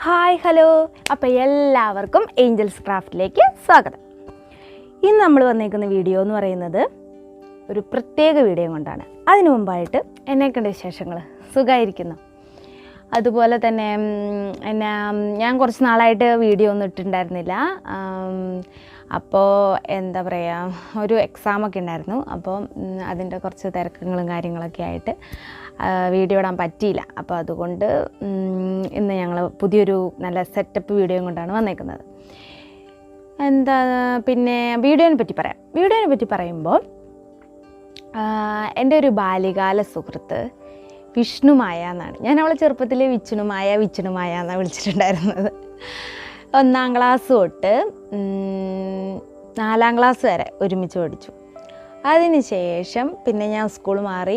Hi hello അപ്പോൾ എല്ലാവർക്കും Angeles ക്രാഫ്റ്റിലേക്ക് സ്വാഗതം. ഇന്ന് നമ്മൾ വന്നേക്കുന്ന വീഡിയോ എന്ന് പറയുന്നത് ഒരു പ്രത്യേക വീഡിയോ കൊണ്ടാണ്. അതിനു മുമ്പായിട്ട് എന്നെക്കണ്ട വിശേഷങ്ങൾ സുഖമായിരിക്കുന്നു. അതുപോലെ തന്നെ ഞാൻ കുറച്ച് നാളായിട്ട് വീഡിയോ ഒന്നും ഇട്ടിട്ടുണ്ടായിരുന്നില്ല. അപ്പോൾ എന്താ പറയുക, ഒരു എക്സാമൊക്കെ ഉണ്ടായിരുന്നു. അപ്പോൾ അതിൻ്റെ കുറച്ച് തിരക്കങ്ങളും കാര്യങ്ങളൊക്കെ ആയിട്ട് വീഡിയോ ഇടാൻ പറ്റിയില്ല. അപ്പോൾ അതുകൊണ്ട് ഇന്ന് ഞങ്ങൾ പുതിയൊരു നല്ല സെറ്റപ്പ് വീഡിയോയും കൊണ്ടാണ് വന്നേക്കുന്നത്. എന്താ പിന്നെ വീഡിയോനെ പറ്റി പറയുമ്പോൾ എൻ്റെ ഒരു ബാല്യകാല സുഹൃത്ത് വിഷ്ണുമായ എന്നാണ്. ഞാൻ അവളെ ചെറുപ്പത്തിൽ വിഷ്ണുമായ എന്നാണ് വിളിച്ചിട്ടുണ്ടായിരുന്നത്. 1ാം ക്ലാസ് തൊട്ട് 4ാം ക്ലാസ് വരെ ഒരുമിച്ച് പഠിച്ചു. അതിന് ശേഷം പിന്നെ ഞാൻ സ്കൂൾ മാറി,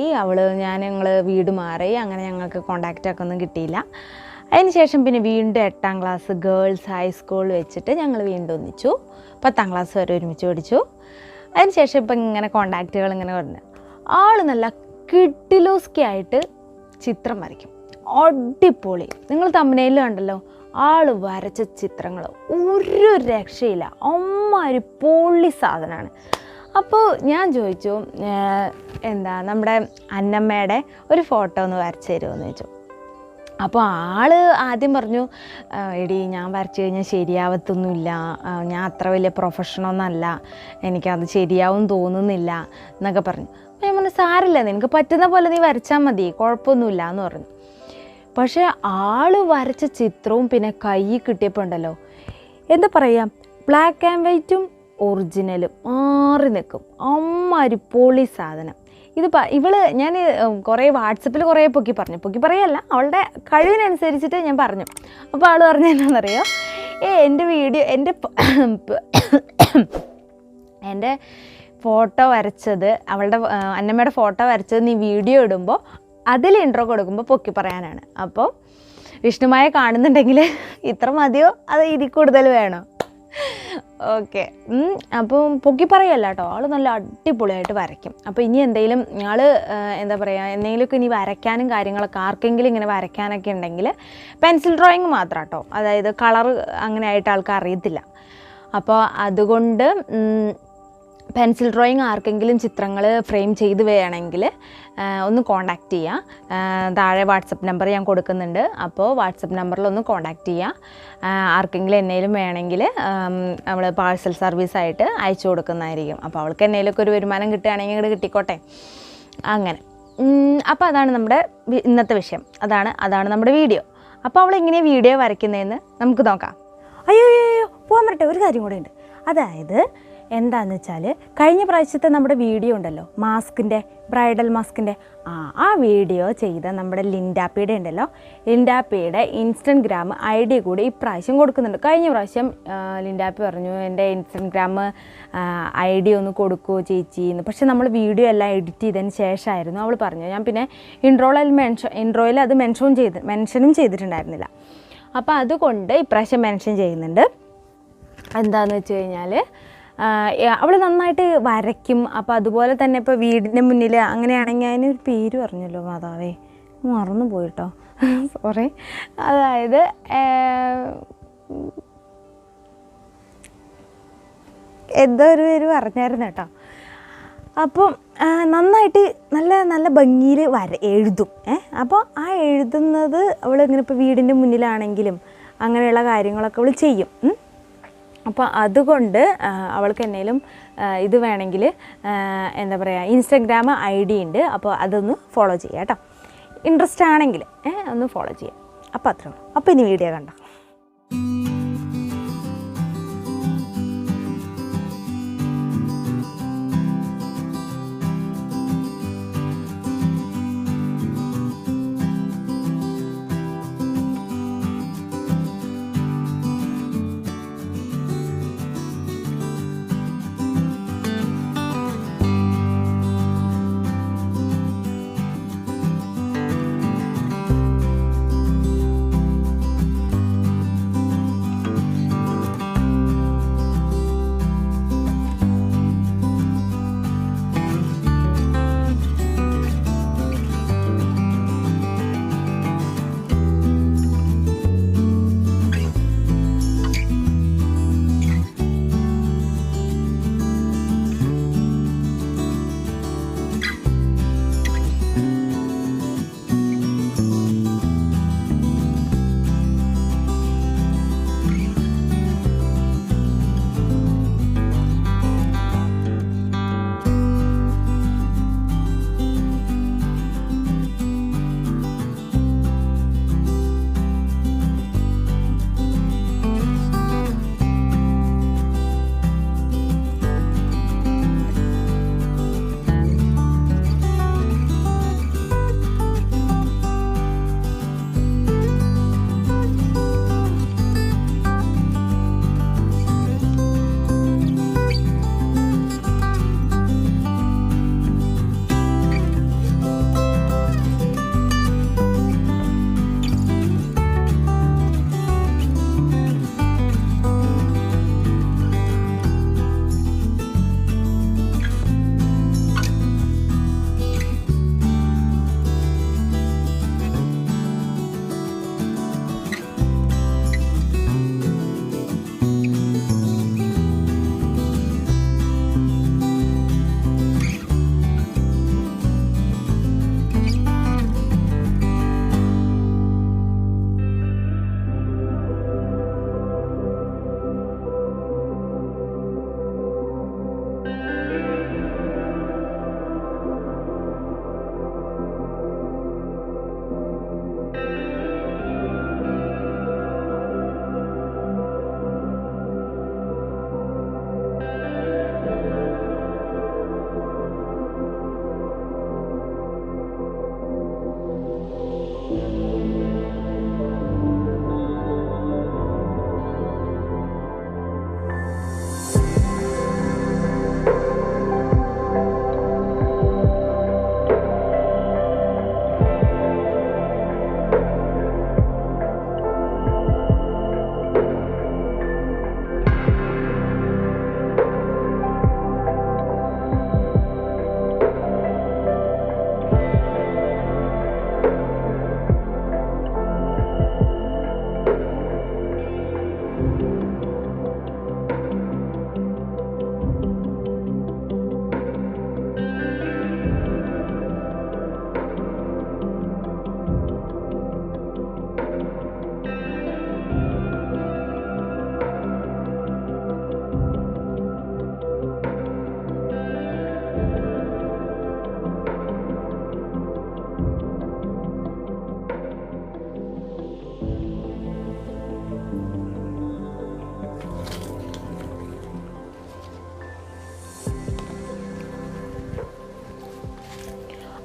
ഞങ്ങൾ വീട് മാറി. അങ്ങനെ ഞങ്ങൾക്ക് കോണ്ടാക്റ്റൊക്കെ ഒന്നും കിട്ടിയില്ല. അതിന് ശേഷം പിന്നെ വീണ്ടും 8ാം ക്ലാസ് ഗേൾസ് ഹൈസ്കൂൾ വെച്ചിട്ട് ഞങ്ങൾ വീണ്ടും ഒന്നിച്ചു. 10ാം ക്ലാസ് വരെ ഒരുമിച്ച് പഠിച്ചു. അതിന് ശേഷം ഇപ്പം ഇങ്ങനെ കോണ്ടാക്റ്റുകൾ ഇങ്ങനെ പറഞ്ഞു. ആൾ നല്ല കിട്ടിലോസ്കിയായിട്ട് ചിത്രം വരയ്ക്കും, അടിപൊളി. നിങ്ങൾ തമ്പനയിൽ കണ്ടല്ലോ, ആൾ വരച്ച ചിത്രങ്ങൾ ഒരു രക്ഷയില്ല, അമ്മാതിരി പൊള്ളി സാധനമാണ്. അപ്പോൾ ഞാൻ ചോദിച്ചു, നമ്മുടെ അന്നമ്മയുടെ ഒരു ഫോട്ടോ ഒന്ന് വരച്ച് തരുമോയെന്ന് ചോദിച്ചു. അപ്പോൾ ആൾ ആദ്യം പറഞ്ഞു, എടി ഞാൻ വരച്ച് കഴിഞ്ഞാൽ ശരിയാവത്തൊന്നുമില്ല, ഞാൻ അത്ര വലിയ പ്രൊഫഷണൊന്നുമല്ല, എനിക്കത് ശരിയാവും തോന്നുന്നില്ല എന്നൊക്കെ പറഞ്ഞു. അപ്പോൾ ഞാൻ പറഞ്ഞു, സാരില്ല, നിനക്ക് പറ്റുന്ന പോലെ നീ വരച്ചാൽ മതി, കുഴപ്പമൊന്നുമില്ല എന്ന് പറഞ്ഞു. പക്ഷേ ആൾ വരച്ച ചിത്രവും പിന്നെ കൈ കിട്ടിയപ്പോൾ ഉണ്ടല്ലോ, എന്താ പറയുക, ബ്ലാക്ക് ആൻഡ് വൈറ്റും ഒറിജിനലും മാറി നിൽക്കും, അമ്മാതിരി പൊളി സാധനം. ഞാൻ കുറേ വാട്സപ്പിൽ കുറേ പൊക്കി പറയല്ല, അവളുടെ കഴിവിനനുസരിച്ചിട്ട് ഞാൻ പറഞ്ഞു. അപ്പോൾ ആൾ പറഞ്ഞു എന്നാണെന്നറിയോ, എൻ്റെ ഫോട്ടോ വരച്ചത്, അന്നമ്മയുടെ ഫോട്ടോ വരച്ചത് നീ വീഡിയോ ഇടുമ്പോൾ അതിൽ ഇൻട്രോ കൊടുക്കുമ്പോൾ പൊക്കി പറയാനാണ്. അപ്പോൾ വിഷ്ണുമായ കാണുന്നുണ്ടെങ്കിൽ ഇത്ര മതിയോ അത് ഇതിൽ കൂടുതൽ വേണോ? ഓക്കെ. അപ്പോൾ പൊക്കി പറയല്ല കേട്ടോ, ആൾ നല്ല അടിപൊളിയായിട്ട് വരയ്ക്കും. അപ്പോൾ ഇനി എന്തെങ്കിലും എന്താ പറയുക, എന്തെങ്കിലുമൊക്കെ ഇനി വരയ്ക്കാനും കാര്യങ്ങളൊക്കെ ആർക്കെങ്കിലും ഇങ്ങനെ വരയ്ക്കാനൊക്കെ ഉണ്ടെങ്കിൽ പെൻസിൽ ഡ്രോയിങ് മാത്രം കേട്ടോ, അതായത് കളർ അങ്ങനെ ആയിട്ട് ആൾക്ക് അറിയത്തില്ല. അപ്പോൾ അതുകൊണ്ട് പെൻസിൽ ഡ്രോയിങ് ആർക്കെങ്കിലും ചിത്രങ്ങൾ ഫ്രെയിം ചെയ്ത് വേണമെങ്കിൽ ഒന്ന് കോണ്ടാക്റ്റ് ചെയ്യുക. താഴെ വാട്സപ്പ് നമ്പർ ഞാൻ കൊടുക്കുന്നുണ്ട്. അപ്പോൾ വാട്സപ്പ് നമ്പറിലൊന്ന് കോണ്ടാക്റ്റ് ചെയ്യുക. ആർക്കെങ്കിലും എന്നേലും വേണമെങ്കിൽ നമ്മൾ പാഴ്സൽ സർവീസായിട്ട് അയച്ചു കൊടുക്കുന്നതായിരിക്കും. അപ്പോൾ അവൾക്ക് എന്നേലൊക്കെ ഒരു വരുമാനം കിട്ടുകയാണെങ്കിൽ ഇങ്ങോട്ട് കിട്ടിക്കോട്ടെ. അങ്ങനെ അപ്പോൾ അതാണ് നമ്മുടെ ഇന്നത്തെ വിഷയം, അതാണ് നമ്മുടെ വീഡിയോ. അപ്പോൾ അവൾ എങ്ങനെയാണ് വീഡിയോ വരയ്ക്കുന്നതെന്ന് നമുക്ക് നോക്കാം. അയ്യോ പോകാൻ പറ്റട്ടെ, ഒരു കാര്യം കൂടെ ഉണ്ട്. അതായത് എന്താണെന്ന് വെച്ചാൽ, കഴിഞ്ഞ പ്രാവശ്യത്തെ നമ്മുടെ വീഡിയോ ഉണ്ടല്ലോ, ബ്രൈഡൽ മാസ്കിൻ്റെ ആ വീഡിയോ ചെയ്ത നമ്മുടെ ലിൻഡാപ്പിയുടെ ഇൻസ്റ്റഗ്രാം ID കൂടി ഇപ്രാവശ്യം കൊടുക്കുന്നുണ്ട്. കഴിഞ്ഞ പ്രാവശ്യം ലിൻഡാപ്പി പറഞ്ഞു, എൻ്റെ ഇൻസ്റ്റഗ്രാം ID ഒന്ന് കൊടുക്കുമോ ചേച്ചി എന്ന്. പക്ഷെ നമ്മൾ വീഡിയോ എല്ലാം എഡിറ്റ് ചെയ്തതിന് ശേഷമായിരുന്നു അവൾ പറഞ്ഞു. ഞാൻ പിന്നെ ഇൻട്രോയിൽ അത് മെൻഷനും ചെയ്തിട്ടുണ്ടായിരുന്നില്ല. അപ്പോൾ അതുകൊണ്ട് ഇപ്രാവശ്യം മെൻഷൻ ചെയ്യുന്നുണ്ട്. എന്താണെന്ന് വെച്ച് കഴിഞ്ഞാൽ, അവൾ നന്നായിട്ട് വരയ്ക്കും. അപ്പോൾ അതുപോലെ തന്നെ ഇപ്പോൾ വീടിൻ്റെ മുന്നിൽ അങ്ങനെയാണെങ്കിൽ അതിനൊരു പേര് പറഞ്ഞല്ലോ, മാതാവേ മറന്നു പോയിട്ടോ, സോറി. അതായത് എന്തോ ഒരു പേര് പറഞ്ഞായിരുന്നു കേട്ടോ. അപ്പം നന്നായിട്ട് നല്ല ഭംഗിയിൽ എഴുതും. അപ്പോൾ ആ എഴുതുന്നത് അവൾ ഇങ്ങനെ ഇപ്പോൾ വീടിൻ്റെ മുന്നിലാണെങ്കിലും അങ്ങനെയുള്ള കാര്യങ്ങളൊക്കെ അവൾ ചെയ്യും. അപ്പോൾ അതുകൊണ്ട് അവൾക്ക് എന്നേലും ഇത് വേണമെങ്കിൽ എന്താ പറയുക, ഇൻസ്റ്റഗ്രാം ID ഉണ്ട്. അപ്പോൾ അതൊന്ന് ഫോളോ ചെയ്യാം കേട്ടോ, ഇൻട്രസ്റ്റ് ആണെങ്കിൽ ഒന്ന് ഫോളോ ചെയ്യാം. അപ്പോൾ അത്രേ ഉള്ളൂ. അപ്പോൾ ഇനി വീഡിയോ കണ്ടോ.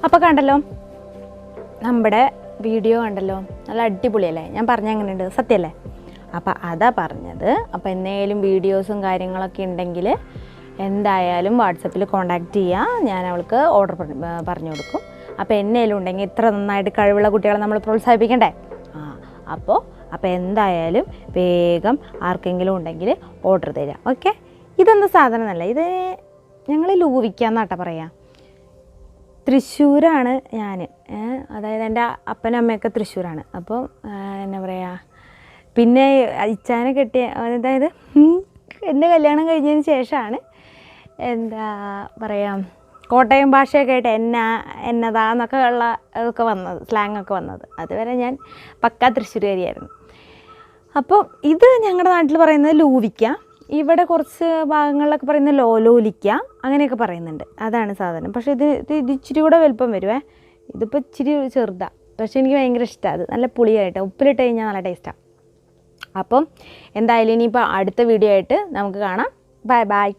അപ്പോൾ കണ്ടല്ലോ, നമ്മുടെ വീഡിയോ കണ്ടല്ലോ, നല്ല അടിപൊളിയല്ലേ? ഞാൻ പറഞ്ഞ എങ്ങനെയുണ്ട്, സത്യമല്ലേ? അപ്പോൾ അതാ പറഞ്ഞത്. അപ്പോൾ എന്തെങ്കിലും വീഡിയോസും കാര്യങ്ങളൊക്കെ ഉണ്ടെങ്കിൽ എന്തായാലും വാട്സപ്പിൽ കോൺടാക്റ്റ് ചെയ്യുക, ഞാൻ അവൾക്ക് ഓർഡർ പറഞ്ഞു കൊടുക്കും. അപ്പോൾ എന്നേലും ഉണ്ടെങ്കിൽ ഇത്ര നന്നായിട്ട് കഴിവുള്ള കുട്ടികളെ നമ്മൾ പ്രോത്സാഹിപ്പിക്കണ്ടേ? അപ്പോൾ എന്തായാലും വേഗം ആർക്കെങ്കിലും ഉണ്ടെങ്കിൽ ഓർഡർ തരാം. ഓക്കെ, ഇതൊന്നും സാധനമല്ല, ഇത് ഞങ്ങൾ ലൂവിക്കാന്നാട്ടാ പറയാം. തൃശ്ശൂരാണ് ഞാൻ, അതായത് എൻ്റെ അപ്പനും അമ്മയൊക്കെ തൃശ്ശൂരാണ്. അപ്പോൾ എന്നാ പറയുക, പിന്നെ ഇച്ചാനെ കെട്ടിയ, അതായത് എൻ്റെ കല്യാണം കഴിഞ്ഞതിന് ശേഷമാണ് എന്താ പറയുക, കോട്ടയം ഭാഷയൊക്കെ ആയിട്ട് എന്നതാന്നൊക്കെ ഉള്ള അതൊക്കെ വന്നത്, സ്ലാങ്ങൊക്കെ വന്നത്. അതുവരെ ഞാൻ പക്കാ തൃശ്ശൂരുകാരിയായിരുന്നു. അപ്പോൾ ഇത് ഞങ്ങളുടെ നാട്ടിൽ പറയുന്നത് ലൂവിക്ക, ഇവിടെ കുറച്ച് ഭാഗങ്ങളിലൊക്കെ പറയുന്നത് ലോലിക്ക, അങ്ങനെയൊക്കെ പറയുന്നുണ്ട്. അതാണ് സാധനം. പക്ഷേ ഇത് ഇച്ചിരി കൂടെ വലുപ്പം വരുവേ. ഇതിപ്പോൾ ഇച്ചിരി ചെറുതാണ്, പക്ഷേ എനിക്ക് ഭയങ്കര ഇഷ്ടമാണ്. അത് നല്ല പുളിയായിട്ട് ഉപ്പിലിട്ട് കഴിഞ്ഞാൽ നല്ല ടേസ്റ്റാണ്. അപ്പം എന്തായാലും ഇനിയിപ്പോൾ അടുത്ത വീഡിയോ ആയിട്ട് നമുക്ക് കാണാം. Bye bye.